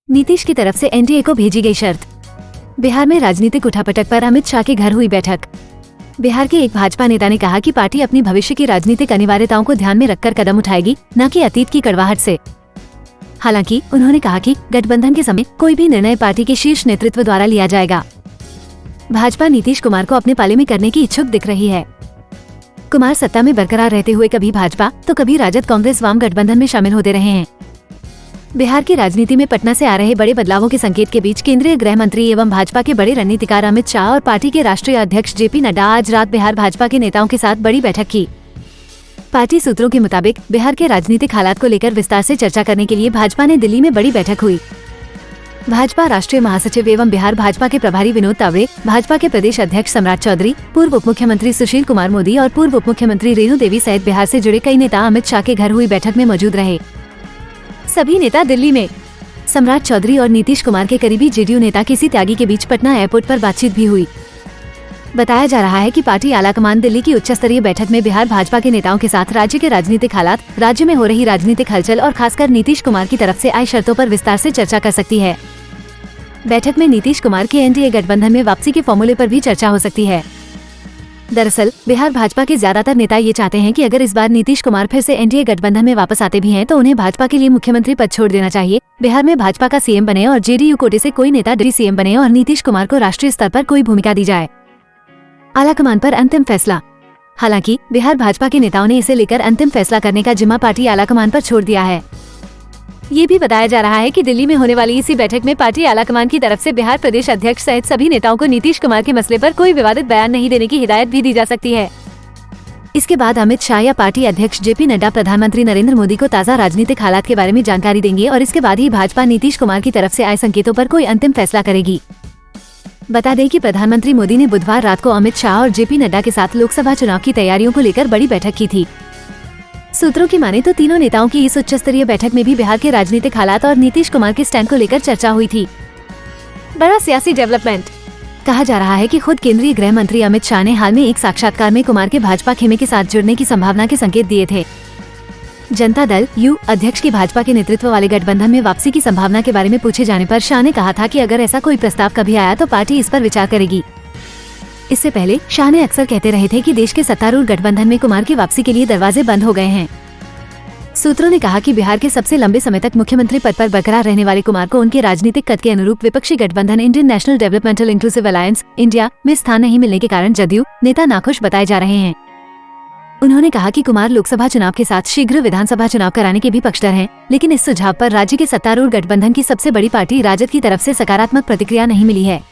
नीतीश की तरफ से एनडीए को भेजी गई शर्त। बिहार में राजनीतिक उठापटक पर अमित शाह के घर हुई बैठक। बिहार के एक भाजपा नेता ने कहा कि पार्टी अपनी भविष्य की राजनीतिक अनिवार्यताओं को ध्यान में रखकर कदम उठाएगी, न कि अतीत की कड़वाहट से। हालांकि उन्होंने कहा कि गठबंधन के समय कोई भी निर्णय पार्टी के शीर्ष नेतृत्व द्वारा लिया जाएगा। भाजपा नीतीश कुमार को अपने पाले में करने की इच्छुक दिख रही है। कुमार सत्ता में बरकरार रहते हुए कभी भाजपा तो कभी राजद कांग्रेस वाम गठबंधन में शामिल होते रहे हैं। बिहार की राजनीति में पटना से आ रहे बड़े बदलावों के संकेत के बीच केंद्रीय गृह मंत्री एवं भाजपा के बड़े रणनीतिकार अमित शाह और पार्टी के राष्ट्रीय अध्यक्ष जेपी नड्डा आज रात बिहार भाजपा के नेताओं के साथ बड़ी बैठक की। पार्टी सूत्रों के मुताबिक बिहार के राजनीतिक हालात को लेकर विस्तार से चर्चा करने के लिए भाजपा ने दिल्ली में बड़ी बैठक हुई। भाजपा राष्ट्रीय महासचिव एवं बिहार भाजपा के प्रभारी विनोद तावड़े, भाजपा के प्रदेश अध्यक्ष सम्राट चौधरी, पूर्व उप मुख्यमंत्री सुशील कुमार मोदी और पूर्व उप मुख्यमंत्री रेणु देवी सहित बिहार से जुड़े कई नेता अमित शाह के घर हुई बैठक में मौजूद रहे। सभी नेता दिल्ली में। सम्राट चौधरी और नीतीश कुमार के करीबी जेडीयू नेता केसी त्यागी के बीच पटना एयरपोर्ट पर बातचीत भी हुई। बताया जा रहा है कि पार्टी आलाकमान दिल्ली की उच्च स्तरीय बैठक में बिहार भाजपा के नेताओं के साथ राज्य के राजनीतिक हालात, राज्य में हो रही राजनीतिक हलचल और खासकर नीतीश कुमार की तरफ से आई शर्तों पर विस्तार से चर्चा कर सकती है। बैठक में नीतीश कुमार के एनडीए गठबंधन में वापसी के फॉर्मूले पर भी चर्चा हो सकती है। दरअसल बिहार भाजपा के ज्यादातर नेता ये चाहते हैं कि अगर इस बार नीतीश कुमार फिर से एनडीए गठबंधन में वापस आते भी हैं तो उन्हें भाजपा के लिए मुख्यमंत्री पद छोड़ देना चाहिए, बिहार में भाजपा का सीएम बने और जेडीयू कोटे से कोई नेता डिप्टी सीएम बने और नीतीश कुमार को राष्ट्रीय स्तर पर कोई भूमिका दी जाए। आलाकमान पर अंतिम फैसला। हालांकि बिहार भाजपा के नेताओं ने इसे लेकर अंतिम फैसला करने का जिम्मा पार्टी आलाकमान पर छोड़ दिया है। ये भी बताया जा रहा है कि दिल्ली में होने वाली इसी बैठक में पार्टी आलाकमान की तरफ से बिहार प्रदेश अध्यक्ष सहित सभी नेताओं को नीतीश कुमार के मसले पर कोई विवादित बयान नहीं देने की हिदायत भी दी जा सकती है। इसके बाद अमित शाह या पार्टी अध्यक्ष जेपी नड्डा प्रधानमंत्री नरेंद्र मोदी को ताज़ा राजनीतिक हालात के बारे में जानकारी देंगे और इसके बाद ही भाजपा नीतीश कुमार की तरफ से आए संकेतों पर कोई अंतिम फैसला करेगी। बता दें कि प्रधानमंत्री मोदी ने बुधवार रात को अमित शाह और जेपी नड्डा के साथ लोकसभा चुनाव की तैयारियों को लेकर बड़ी बैठक की थी। सूत्रों की माने तो तीनों नेताओं की इस उच्च स्तरीय बैठक में भी बिहार के राजनीतिक हालात और नीतीश कुमार के स्टैंड को लेकर चर्चा हुई थी। बड़ा सियासी डेवलपमेंट। कहा जा रहा है कि खुद केंद्रीय गृह मंत्री अमित शाह ने हाल में एक साक्षात्कार में कुमार के भाजपा खेमे के साथ जुड़ने की संभावना के संकेत दिए थे। जनता दल यू अध्यक्ष की भाजपा के नेतृत्व वाले गठबंधन में वापसी की संभावना के बारे में पूछे जाने पर शाह ने कहा था कि अगर ऐसा कोई प्रस्ताव कभी आया तो पार्टी इस पर विचार करेगी। इससे पहले शाह ने अक्सर कहते रहे थे कि देश के सत्तारूढ़ गठबंधन में कुमार की वापसी के लिए दरवाजे बंद हो गए हैं। सूत्रों ने कहा कि बिहार के सबसे लंबे समय तक मुख्यमंत्री पद पर बरकरार रहने वाले कुमार को उनके राजनीतिक कद के अनुरूप विपक्षी गठबंधन Indian national developmental inclusive alliance India में स्थान नहीं मिलने के कारण जदयू नेता नाखुश बताए जा रहे हैं। उन्होंने कहा कि कुमार लोकसभा चुनाव के साथ शीघ्र विधानसभा चुनाव कराने के भी पक्षधर हैं, लेकिन इस सुझाव पर राज्य के सत्तारूढ़ गठबंधन की सबसे बड़ी पार्टी राजद की तरफ से सकारात्मक प्रतिक्रिया नहीं मिली है।